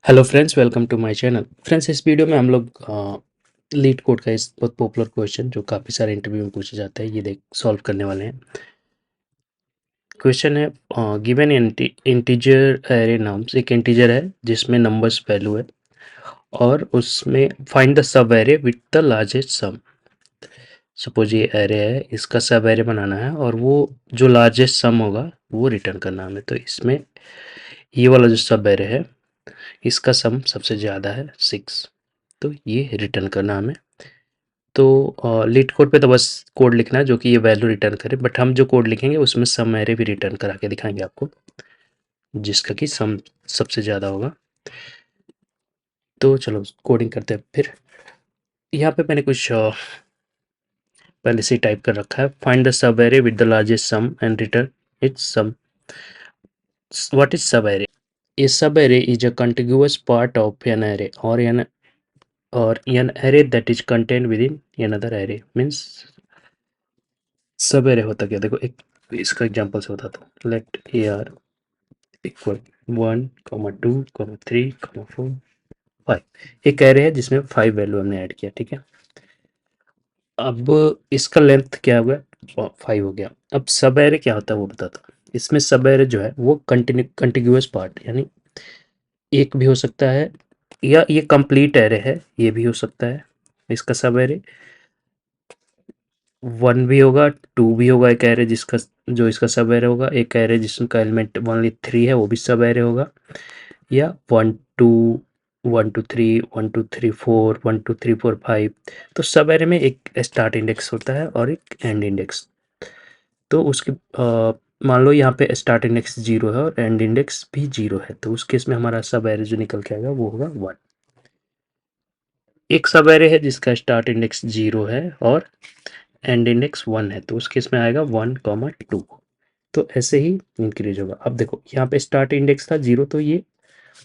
Hello friends, welcome to my channel. Friends, इस video में हम लोग लीड कोड का इस बहुत पॉपुलर क्वेश्चन जो काफ़ी सारे इंटरव्यू में पूछे जाते हैं, ये देख सॉल्व करने वाले हैं। क्वेश्चन है, गिवन इंटीजर एरे नाम्स, एक इंटीजर है जिसमें नंबर्स वैल्यू है और उसमें find the subarray with the largest sum. Suppose ये एरे है, इसका सब एरे बनाना है और वो जो लार्जेस्ट सम होगा वो रिटर्न करना है हमें। तो इसमें ये वाला जो सब एरे है, इसका सम सबसे ज़्यादा है 6, तो ये रिटर्न करना हमें। तो लीड कोड पे तो बस कोड लिखना है जो कि ये वैल्यू रिटर्न करे, बट हम जो कोड लिखेंगे उसमें सम एरे भी रिटर्न करा के दिखाएंगे आपको, जिसका कि सम सबसे ज़्यादा होगा। तो चलो कोडिंग करते हैं। फिर यहाँ पे मैंने कुछ पहले से टाइप कर रखा है, find the subarray with the largest sum and return its sum. What is subarray? A sub-array is a contiguous part of an array or an array that is contained within another array. Means सब array होता क्या, देखो एक इसका example से बताता हूँ। Let A R equal 1,2,3,4,5। एक एरे है जिसमें 5 वैल्यू हमने ऐड किया, ठीक है। अब इसका लेंथ क्या हो गया, 5 हो गया। अब सब एरे क्या होता है वो बताता हूँ। इसमें सब एरे जो है वो कंटिन्यूअस पार्ट, यानी एक भी हो सकता है या ये कंप्लीट एरे है, ये भी हो सकता है। इसका सब एरे 1 भी होगा, 2 भी होगा, एक एरे जिसका जो इसका सब एरे होगा, एक एरे जिसका एलिमेंट ओनली 3 है वो भी सब एरे होगा, या 1 2 1 2 3 1 2 3 4 1 2 3 4 5। तो सब एरे में एक स्टार्ट इंडेक्स होता है और एक एंड इंडेक्स। तो उसके मान लो यहाँ पे स्टार्ट इंडेक्स 0 है और एंड इंडेक्स भी 0 है, तो उस केस में हमारा सब एरे जो निकल के आएगा वो होगा 1। एक सब एरे है जिसका स्टार्ट इंडेक्स 0 है और एंड इंडेक्स 1 है, तो उस केस में आएगा 1,2। तो ऐसे ही इंक्रीज होगा। अब देखो यहाँ पे स्टार्ट इंडेक्स था 0, तो ये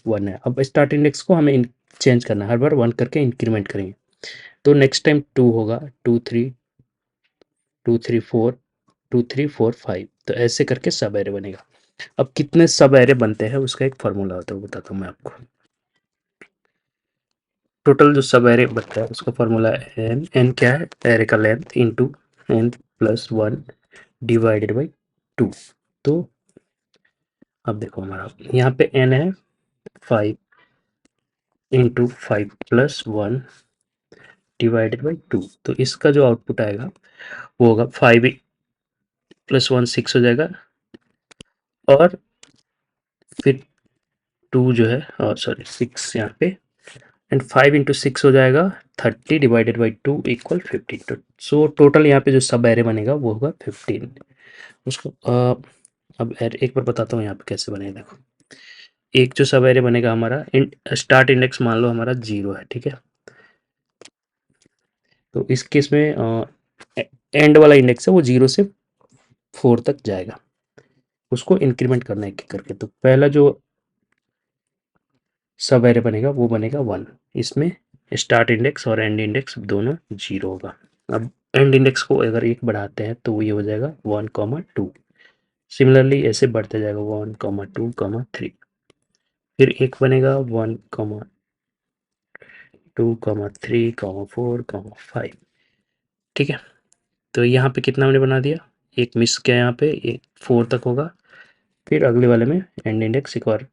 1 है। अब स्टार्ट इंडेक्स को हमें चेंज करना है, हर बार 1 करके इंक्रीमेंट करेंगे। तो नेक्स्ट टाइम 2 होगा, 2 3 2 3 4 2 3 4 5, तो ऐसे करके सब एरे बनेगा। अब कितने सब एरे बनते हैं उसका एक फार्मूला होता है, वो बताता हूँ मैं आपको। टोटल जो सब एरे बनता है उसका फार्मूला है एन क्या है, एरे का length into n plus 1 divided by 2। तो अब देखो हमारा यहाँ पे एन है 5 इंटू 5 प्लस 1 डिवाइडेड बाई 2। तो इसका जो आउटपुट आएगा वो होगा 5 प्लस 1 6 हो जाएगा, और फिर 2 जो है, और सॉरी 6 यहाँ पे, एंड 5 इंटू 6 हो जाएगा 30 डिवाइडेड बाई 2 इक्वल 15। तो सो टोटल यहाँ पे जो सब एरे बनेगा वो होगा 15। उसको अब एक बार बताता हूँ यहाँ पे कैसे बनेगा। देखो एक जो सब एरे बनेगा हमारा, स्टार्ट इंडेक्स मान लो हमारा 0 है, ठीक है। तो इस केस में एंड वाला इंडेक्स है वो 0 से 4 तक जाएगा, उसको इंक्रीमेंट करना है एक एक करके। तो पहला जो सब एरे बनेगा वो बनेगा 1। इसमें स्टार्ट इंडेक्स और एंड इंडेक्स दोनों 0 होगा। अब एंड इंडेक्स को अगर एक बढ़ाते हैं तो ये हो जाएगा 1,2। सिमिलरली ऐसे बढ़ते जाएगा 1,2,3। फिर एक बनेगा 1,2,3,4,5, ठीक है। तो यहाँ पे कितना हमने बना दिया, एक मिस किया यहाँ पे, एक 4 तक होगा। फिर अगले वाले में एंड इंडेक्स एक और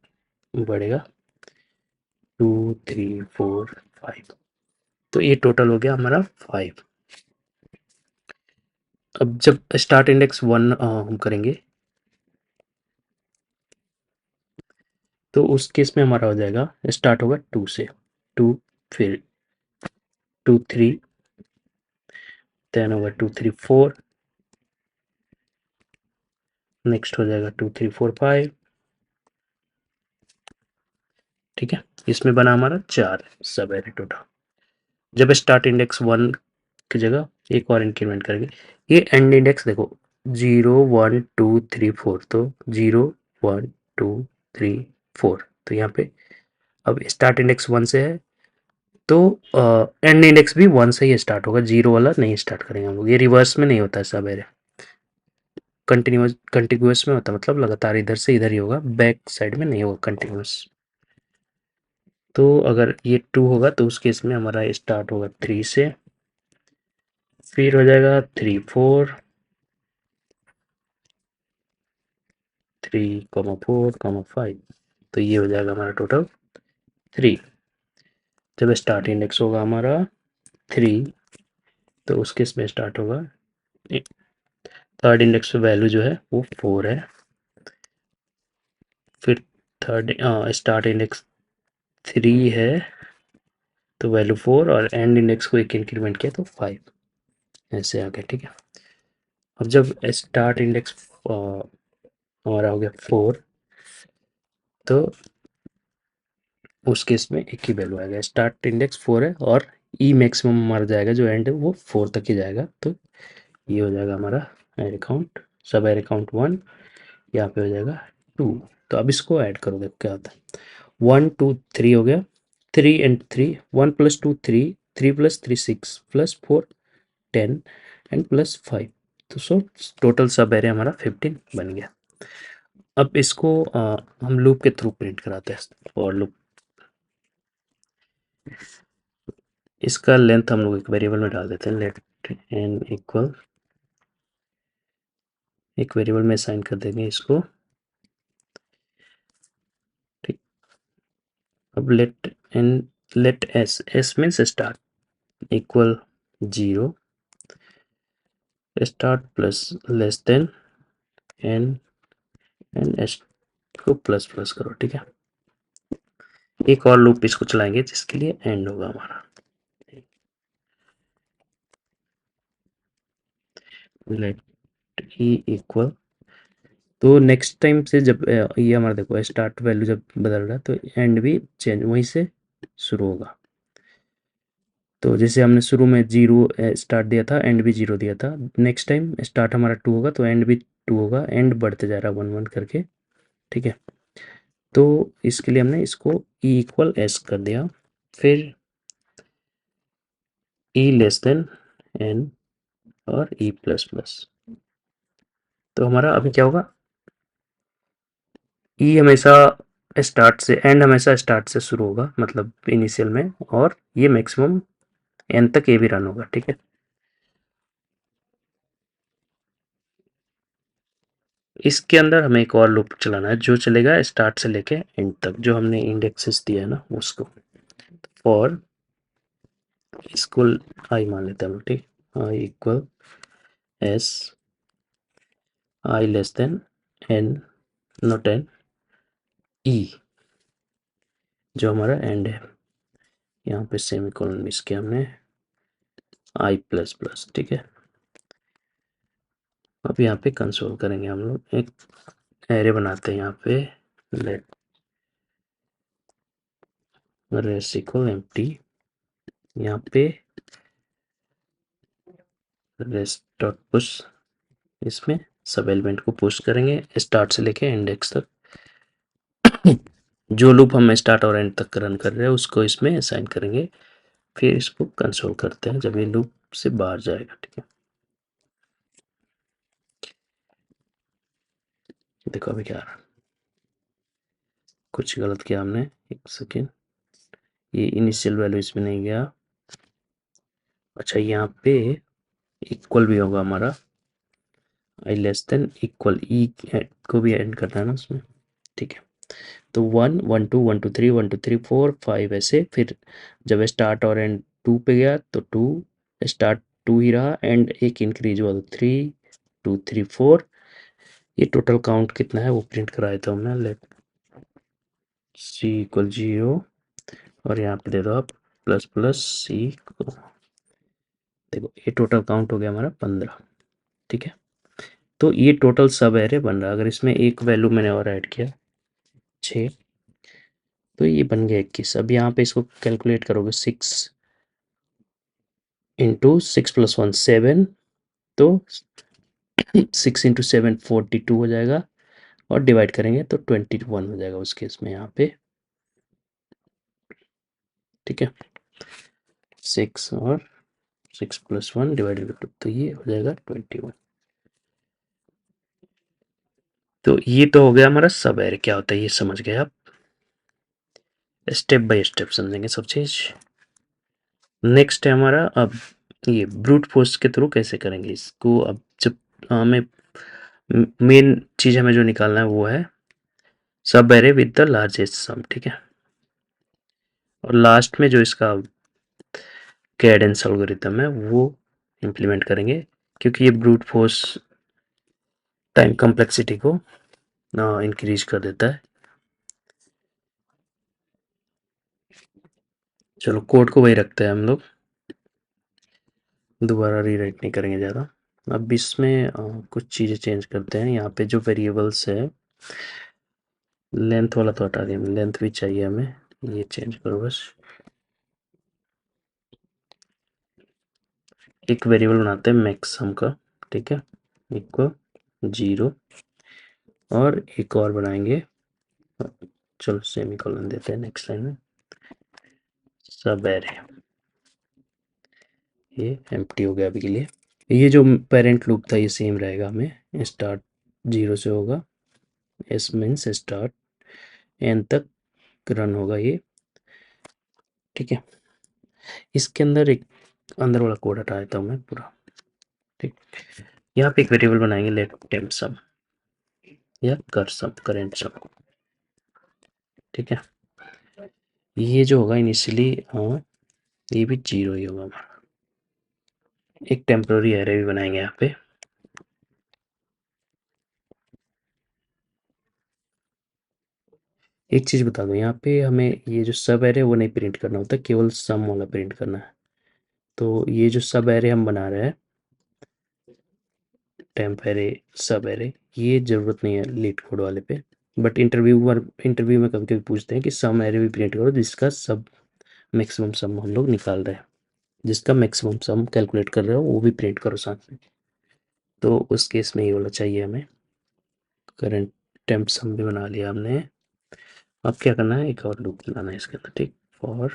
बढ़ेगा 2 3 4 5। तो ये टोटल हो गया हमारा 5। अब जब स्टार्ट इंडेक्स 1 हम करेंगे तो उस केस में हमारा हो जाएगा, स्टार्ट होगा 2 से, 2 फिर 2 3, देन होगा 2 3 4, नेक्स्ट हो जाएगा 2 3 4 5, ठीक है। इसमें बना हमारा 4 सब एरे टोटल। जब स्टार्ट इंडेक्स 1 की जगह एक और इंक्रीमेंट करेंगे, ये एंड इंडेक्स देखो 0 1 2 3 4, तो 0 1 2 3 4। तो यहाँ पे अब स्टार्ट इंडेक्स 1 से है, तो एंड इंडेक्स भी 1 से ही स्टार्ट होगा, 0 वाला नहीं स्टार्ट करेंगे हम लोग। ये रिवर्स में नहीं होता है सब एरे, कंटिन्यूअस में होता है, मतलब लगातार इधर से इधर ही होगा, बैक साइड में नहीं होगा कंटिन्यूअस। तो अगर ये 2 होगा तो उस केस में हमारा स्टार्ट होगा 3 से, फिर हो जाएगा 3 4 3 4 5, तो ये हो जाएगा हमारा टोटल 3। जब स्टार्ट इंडेक्स होगा हमारा 3, तो उस केस में स्टार्ट होगा, थर्ड इंडेक्स पे वैल्यू जो है वो 4 है, फिर थर्ड स्टार्ट इंडेक्स 3 है तो वैल्यू 4, और एंड इंडेक्स को एक इंक्रीमेंट किया तो 5, ऐसे आ गया। ठीक है, अब जब स्टार्ट इंडेक्स हमारा हो गया 4, तो उस केस में एक ही वैल्यू आएगा, स्टार्ट इंडेक्स 4 है और ई मैक्सिमम हमारा जाएगा जो एंड है वो 4 तक ही जाएगा, तो ये हो जाएगा हमारा एड अकाउंट, सब एड अकाउंट 1, यहाँ पे हो जाएगा 2। तो अब इसको ऐड करो, देखो क्या होता है। 1 2 3 हो गया, 3 एंड 3, 1 + 2 3, 3 + 3 6 + 4 10 एंड +5, तो सो टोटल सब एरे हमारा 15 बन गया। अब इसको हम लूप के थ्रू प्रिंट कराते हैं, और लूप इसका लेंथ हम लोग एक वेरिएबल में डाल देते हैं, लेट n इक्वल, एक वेरिएबल में असाइन कर देंगे इसको। ठीक, अब let s means start equal 0, start plus less than n and s को प्लस प्लस करो। ठीक है, एक और लूप इसको चलाएंगे जिसके लिए एंड होगा हमारा, लेट e इक्वल, तो नेक्स्ट टाइम से जब ये हमारा देखो स्टार्ट वैल्यू जब बदल रहा है तो एंड भी चेंज वहीं से शुरू होगा। तो जैसे हमने शुरू में 0 स्टार्ट दिया था, एंड भी 0 दिया था, नेक्स्ट टाइम स्टार्ट हमारा 2 होगा तो एंड भी 2 होगा, एंड बढ़ते जा रहा है 1 1 करके। ठीक है, तो इसके लिए हमने इसको e इक्वल s कर दिया, फिर e लेस देन n और e प्लस प्लस, तो हमारा अभी क्या होगा, ई हमेशा स्टार्ट से, एंड हमेशा स्टार्ट से शुरू होगा मतलब इनिशियल में, और ये मैक्सिमम एन तक ये भी रन होगा। ठीक है, इसके अंदर हमें एक और लूप चलाना है जो चलेगा स्टार्ट से लेके एंड तक, जो हमने इंडेक्सेस दिया है ना उसको, और इसको आई मान लेते हैं हम। ठीक, I equal S, I less than N, not N, ई जो हमारा एंड है, यहाँ पे सेमीकोलन मिस किया हमने, आई प्लस प्लस। ठीक है, अब यहाँ पे कंसोल करेंगे हम लोग, एक एरे बनाते हैं यहाँ पे, लेट रेस इक्वल एम्प्टी, यहाँ पे रेस्ट डॉट पुश, इसमें सब एलिमेंट को पुश करेंगे स्टार्ट से लेके इंडेक्स तक, जो लूप हम स्टार्ट और एंड तक रन कर रहे हैं उसको इसमें असाइन करेंगे, फिर इसको कंसोल करते हैं जब ये लूप से बाहर जाएगा। ठीक है, देखो अभी क्या रहा, कुछ गलत किया हमने, एक सेकेंड, ये इनिशियल वैल्यू इसमें नहीं गया। अच्छा, यहाँ पे इक्वल भी होगा हमारा, आई लेस देन इक्वल, ई को भी एंड करना है ना उसमें। ठीक है, तो 1 1 2 1 2 3 1 2 3 4 5 ऐसे, फिर जब स्टार्ट और एंड 2 पे गया तो 2, स्टार्ट 2 ही रहा, एंड एक इंक्रीज हुआ तो 3 2 3 4, ये टोटल काउंट कितना है वो प्रिंट कराया था हमने, लेट सी इक्वल 0, और यहाँ पे दे दो आप प्लस प्लस सी को, देखो ये टोटल काउंट हो गया हमारा 15। ठीक है, तो ये टोटल सब एरे बन रहा है, अगर इसमें एक वैल्यू मैंने और ऐड किया 6, तो ये बन गया 21। अब यहाँ पे इसको कैलकुलेट करोगे, 6 इंटू 6 + 1 7, तो 6 इंटू 7 42 हो जाएगा, और डिवाइड करेंगे तो 21 हो जाएगा उस केस में यहाँ पे। ठीक है, 6 और 6 + 1 डिवाइडेड बाई 2, तो ये हो जाएगा 21। तो ये तो हो गया हमारा सब एरे क्या होता है, ये समझ गए आप। स्टेप बाय स्टेप समझेंगे सब चीज़। नेक्स्ट है हमारा अब ये ब्रूट फोर्स के थ्रू कैसे करेंगे इसको। अब जब हमें मेन चीज़ हमें जो निकालना है वो है सब एरे विद द लार्जेस्ट सम, ठीक है। और लास्ट में जो इसका कैडेंस एल्गोरिथम है वो इम्प्लीमेंट करेंगे, क्योंकि ये ब्रूट फोर्स टाइम कॉम्प्लेक्सिटी को इंक्रीज कर देता है। चलो कोड को वही रखते हैं हम लोग, दोबारा रीराइट नहीं करेंगे ज़्यादा। अब इसमें कुछ चीज़ें चेंज करते हैं। यहाँ पे जो वेरिएबल्स है, लेंथ वाला तो हटा दिया, लेंथ भी चाहिए हमें, ये चेंज करो बस। एक वेरिएबल बनाते हैं मैक्सिमम का, ठीक है, इक्वल 0, और एक और बनाएंगे, चलो सेमीकोलन देते हैं नेक्स्ट लाइन में, सब एरे, ये एम्प्टी हो गया अभी के लिए। ये जो पेरेंट लूप था ये सेम रहेगा, हमें स्टार्ट 0 से होगा, एस मीन्स स्टार्ट, एन तक रन होगा ये, ठीक है। इसके अंदर एक अंदर वाला कोड हटा देता हूँ मैं पूरा, ठीक। यहाँ पे एक वेरिएबल बनाएंगे लेट टेम्प सम या कर सम, करेंट सम, ठीक है। ये जो होगा इनिशियली ये भी 0 ही होगा हमारा। एक टेम्पररी एरे भी बनाएंगे यहाँ पे। एक चीज़ बता दो, यहाँ पे हमें ये जो सब एरे वो नहीं प्रिंट करना होता, केवल सम वाला प्रिंट करना है। तो ये जो सब एरे हम बना रहे हैं, टेम्प एरे, सब एरे, ये ज़रूरत नहीं है लीड कोड वाले पे, बट इंटरव्यू में कभी कभी पूछते हैं कि सम एरे भी प्रिंट करो जिसका सब मैक्सिमम सम हम लोग निकाल रहे हैं, जिसका मैक्सिमम सम कैलकुलेट कर रहे हो वो भी प्रिंट करो साथ में। तो उस केस में ये वाला चाहिए हमें। करंट टेम्प सम भी बना लिया हमने। अब क्या करना है, एक और लूप बनाना है इसके अंदर, ठीक। For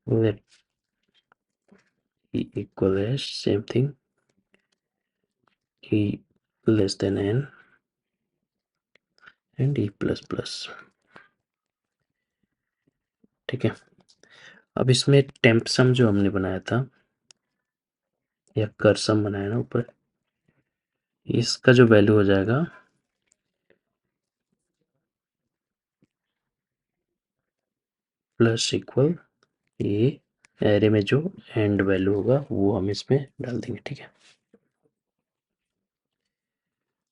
let e equal as same thing, e less than n and e plus plus, ठीक है। अब इसमें टेम्प सम जो हमने बनाया था या कर सम बनाया ना ऊपर, इसका जो वैल्यू हो जाएगा प्लस इक्वल ये एरे में जो एंड वैल्यू होगा वो हम इसमें डाल देंगे, ठीक है।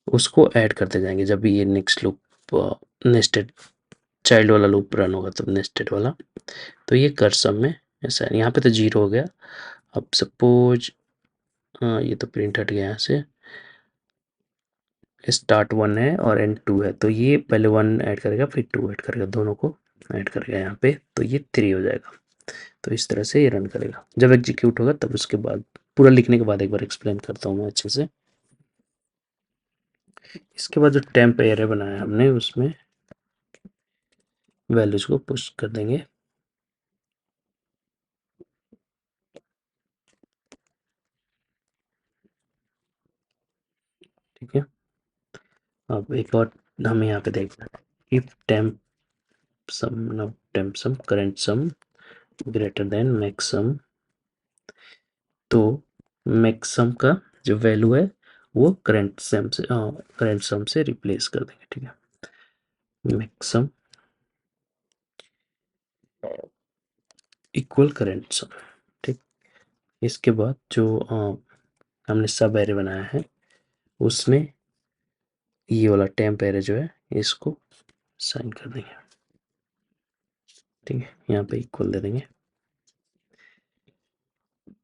उसको ऐड करते जाएंगे जब भी ये नेक्स्ट लूप नेस्टेड चाइल्ड वाला लूप रन होगा तब नेस्टेड वाला। तो ये कर सम में ऐसा है, यहाँ पे तो 0 हो गया। अब सपोज ये तो प्रिंट हट गया यहाँ से, स्टार्ट 1 है और एंड 2 है, तो ये पहले 1 ऐड करेगा फिर 2 ऐड करेगा, दोनों को ऐड करेगा यहाँ पे, तो ये 3 हो जाएगा। तो इस तरह से ये रन करेगा। जब एग्जीक्यूट होगा तब उसके बाद पूरा लिखने के बाद एक बार एक्सप्लेन करता हूँ मैं अच्छे से। इसके बाद जो टेम्प एरे बनाया हमने उसमें वैल्यूज को पुश कर देंगे, ठीक है। अब एक और हमें यहाँ पे देखना है, if temp sum no temp sum current sum greater than max sum, तो मैक्सम का जो वैल्यू है वो करंट सम से रिप्लेस कर देंगे, ठीक है। मैक्सम इक्वल करंट सम, ठीक। इसके बाद जो हमने सब एरे बनाया है उसमें ये वाला टेम्प एरे जो है इसको साइन कर देंगे, ठीक है। यहाँ पे इक्वल दे देंगे।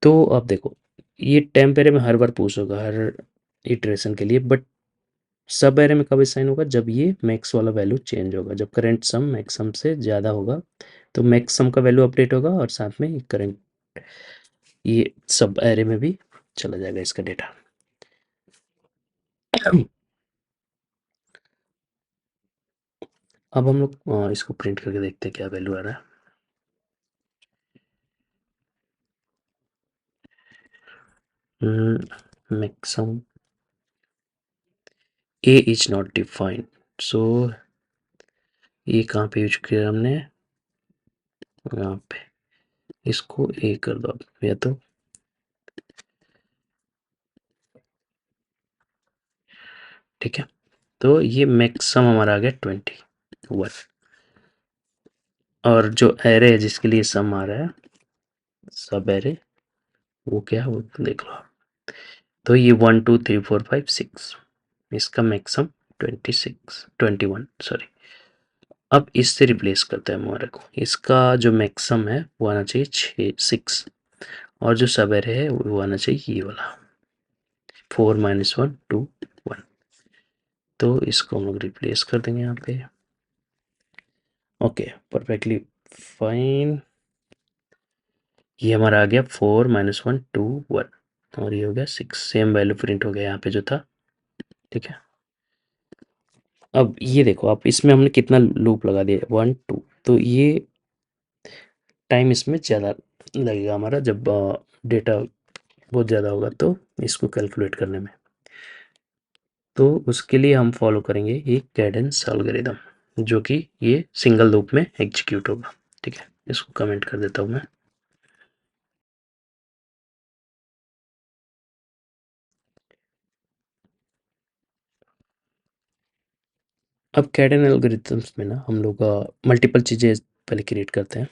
तो अब देखो ये टेम्प एरे में हर बार पुश होगा हर इटरेशन के लिए, बट सब एरे में कब साइन होगा, जब ये मैक्स वाला वैल्यू चेंज होगा, जब करंट सम मैक्सम से ज़्यादा होगा तो मैक्स सम का वैल्यू अपडेट होगा और साथ में करंट ये सब एरे में भी चला जाएगा इसका डेटा। अब हम लोग इसको प्रिंट करके देखते हैं क्या वैल्यू आ रहा है। Maximum A is not defined, so ये कहाँ पे यूज किया हमने, यहाँ पे, इसको ए कर दो या तो, ठीक है। तो ये मैक्सिमम हमारा आ गया 21, और जो एरे है जिसके लिए सम आ रहा है, सब एरे, वो क्या है वो देख लो। तो ये 1 2 3 4 5 6, इसका मैक्सिमम 21 सॉरी। अब इससे रिप्लेस करते हैं हमारे को, इसका जो मैक्सिमम है वो आना चाहिए 6, और जो सब एरे है वो आना चाहिए ये वाला 4 -1 2 1। तो इसको हम लोग रिप्लेस कर देंगे यहाँ पे। Okay, perfectly fine. ये हमारा आ गया 4 -1 2 1, और ये हो गया 6, सेम वैल्यू प्रिंट हो गया यहाँ पे जो था, ठीक है। अब ये देखो आप, इसमें हमने कितना लूप लगा दिया, 1 2, तो ये टाइम इसमें ज़्यादा लगेगा हमारा, जब डेटा बहुत ज़्यादा होगा तो इसको कैलकुलेट करने में। तो उसके लिए हम फॉलो करेंगे एक कैडेंस एल्गोरिदम, जो कि ये सिंगल लूप में एग्जीक्यूट होगा, ठीक है। इसको कमेंट कर देता हूँ मैं। अब कैडेन एल्गोरिथम्स में ना हम लोग मल्टीपल चीज़ें पहले क्रिएट करते हैं।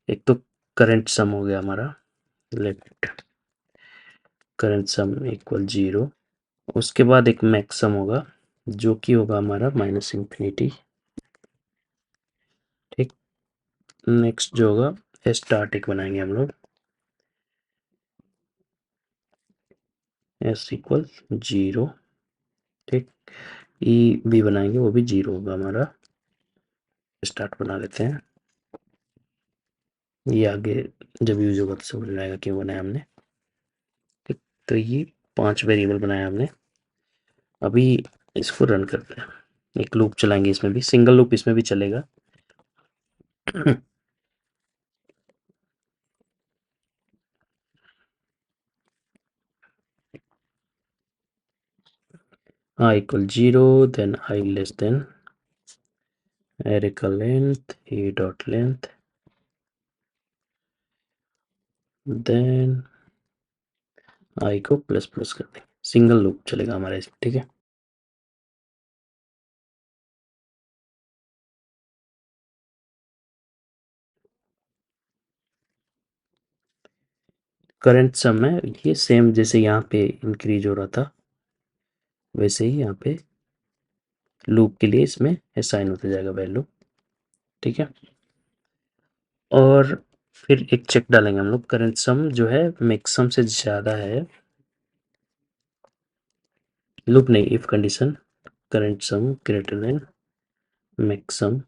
एक तो करंट सम हो गया हमारा, लेट करंट सम इक्वल 0। उसके बाद एक मैक्सम होगा जो कि होगा हमारा -∞, ठीक। नेक्स्ट जो होगा स्टार्टिक बनाएंगे हम लोग, s इक्वल 0, ठीक। ई भी बनाएंगे, वो भी 0 होगा हमारा। स्टार्ट बना लेते हैं, ये आगे जब यूज होगा तो समझ में आएगा क्यों बनाया हमने, ठीक। तो ये 5 वेरिएबल बनाया हमने। अभी इसको रन करते हैं, एक लूप चलाएंगे, इसमें भी सिंगल लूप इसमें भी चलेगा। i equal 0, then i less than array का length a dot length, then i को प्लस प्लस कर देंगे, सिंगल लूप चलेगा हमारा इसमें, ठीक है। करंट सम है ये सेम जैसे यहाँ पे इंक्रीज हो रहा था, वैसे ही यहाँ पे लूप के लिए इसमें असाइन होता जाएगा वैल्यू, ठीक है। और फिर एक चेक डालेंगे हम लोग, करंट सम जो है मैक्सिमम से ज़्यादा है, लूप नहीं, if condition, current some greater then maximum,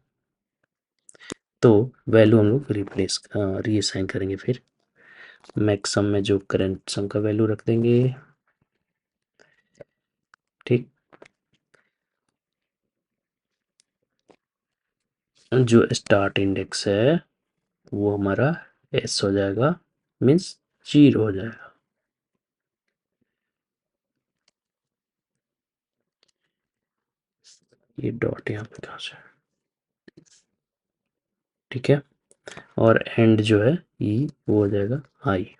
तो वैल्यू हम लोग रिप्लेस रीअसाइन करेंगे। फिर मैक्सिमम में जो करंट सम का वैल्यू रख देंगे, ठीक। जो स्टार्ट इंडेक्स है वो हमारा एस हो जाएगा, मीन्स 0 हो जाएगा। ये डॉट यहाँ पे कहाँ से, ठीक है। और एंड जो है ई वो हो जाएगा आई।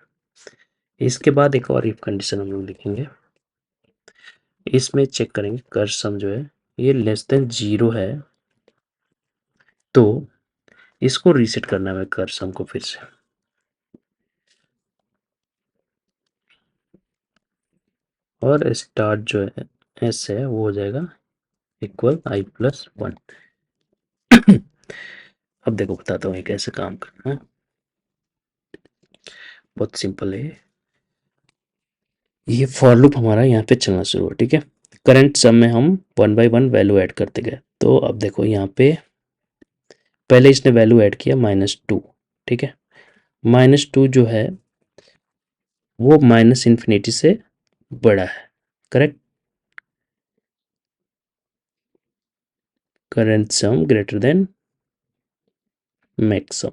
इसके बाद एक और इफ कंडीशन हम लोग लिखेंगे, इसमें चेक करेंगे कर सम जो है ये लेस देन 0 है, तो इसको रीसेट करना है कर सम को फिर से, और स्टार्ट जो है एस है वो हो जाएगा इक्वल आई प्लस 1। अब देखो बताता हूँ ये कैसे काम करना है, बहुत सिंपल है। ये फॉर लूप हमारा यहाँ पे चलना शुरू हो, ठीक है। करंट सम में हम 1 बाई 1 वैल्यू ऐड करते गए, तो अब देखो यहाँ पे पहले इसने वैल्यू ऐड किया -2, ठीक है। -2 जो है वो -∞ से बड़ा है, करेक्ट। करंट सम ग्रेटर देन मैक्सिमम,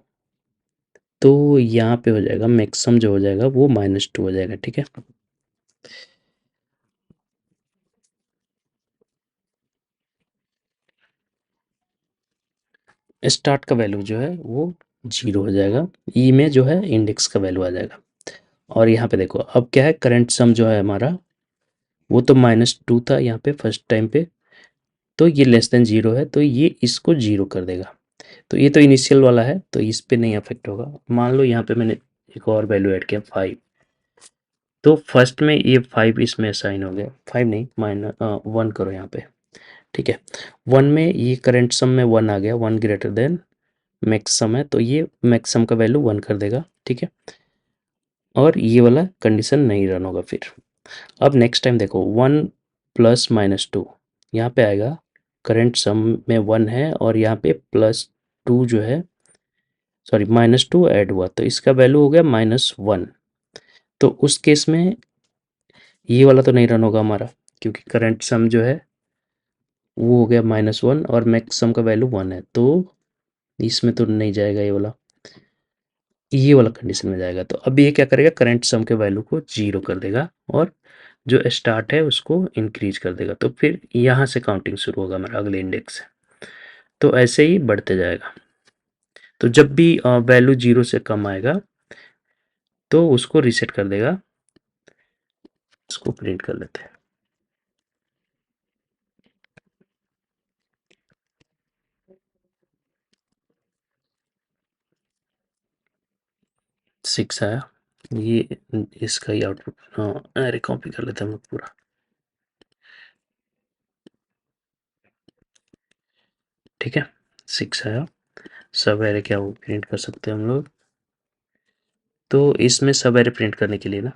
तो यहाँ पे हो जाएगा मैक्सिमम जो हो जाएगा वो -2 हो जाएगा, ठीक है। स्टार्ट का वैल्यू जो है वो 0 हो जाएगा, ई में जो है इंडेक्स का वैल्यू आ जाएगा। और यहाँ पे देखो अब क्या है, करंट सम जो है हमारा वो तो -2 था यहाँ पे फर्स्ट टाइम पे, तो ये लेस देन 0 है तो ये इसको 0 कर देगा। तो ये तो इनिशियल वाला है तो इस पे नहीं अफेक्ट होगा। मान लो यहाँ पे मैंने एक और वैल्यू ऐड किया 5, तो फर्स्ट में ये 5 इसमें असाइन हो गया, 5 नहीं -1 करो यहाँ पे, ठीक है। 1 में ये करंट सम में 1 आ गया, 1 ग्रेटर देन मैक्स सम है तो ये मैक्स सम का वैल्यू 1 कर देगा, ठीक है। और ये वाला कंडीशन नहीं रन होगा फिर। अब नेक्स्ट टाइम देखो 1 प्लस -2 यहाँ पे आएगा, करंट सम में 1 है और यहाँ पे +2 जो है, सॉरी -2 ऐड हुआ तो इसका वैल्यू हो गया -1। तो उस केस में ये वाला तो नहीं रन होगा हमारा, क्योंकि करंट सम जो है वो हो गया -1 और मैक्स सम का वैल्यू 1 है, तो इसमें तो नहीं जाएगा ये वाला कंडीशन में जाएगा। तो अब ये क्या करेगा, करंट सम के वैल्यू को 0 कर देगा और जो स्टार्ट है उसको इंक्रीज कर देगा। तो फिर यहाँ से काउंटिंग शुरू होगा हमारा अगले इंडेक्स से, तो ऐसे ही बढ़ते जाएगा। तो जब भी वैल्यू 0 से कम आएगा तो उसको रीसेट कर देगा। इसको प्रिंट कर लेते हैं। 6 आया, ये इसका ही आउटपुट, हाँ अरे कॉपी कर लेते हैं हम लोग पूरा, ठीक है। 6 आया, सब एरे क्या वो प्रिंट कर सकते हैं हम लोग। तो इसमें सब एरे प्रिंट करने के लिए ना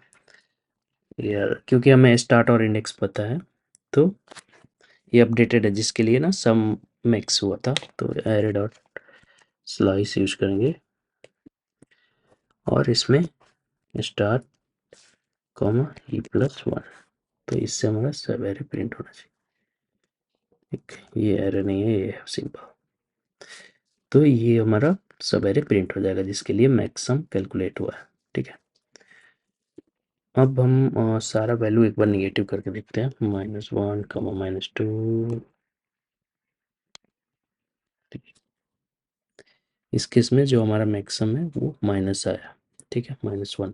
यार, क्योंकि हमें स्टार्ट और इंडेक्स पता है तो ये अपडेटेड है, जिसके लिए ना सम मैक्स हुआ था, तो एरे डॉट स्लाइस यूज करेंगे और इसमें स्टार्ट कॉमा e+1, तो इससे हमारा सब एरे प्रिंट होना चाहिए। ठीक, ये एरे नहीं है, ये सिंपल। तो ये हमारा सब एरे प्रिंट हो जाएगा जिसके लिए मैक्सम कैलकुलेट हुआ है, ठीक है। अब हम सारा वैल्यू एक बार निगेटिव करके देखते हैं, -1 -2। इस केस में जो हमारा मैक्सिमम है वो माइनस आया, ठीक है, -1।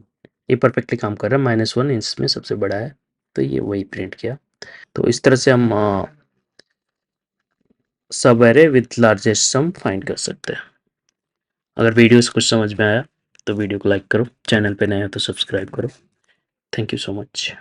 ये परफेक्टली काम कर रहा है, -1 इसमें सबसे बड़ा है तो ये वही प्रिंट किया। तो इस तरह से हम सब array with largest sum find कर सकते हैं। अगर वीडियो से कुछ समझ में आया तो वीडियो को लाइक करो, चैनल पे नए हो तो सब्सक्राइब करो। Thank you so much.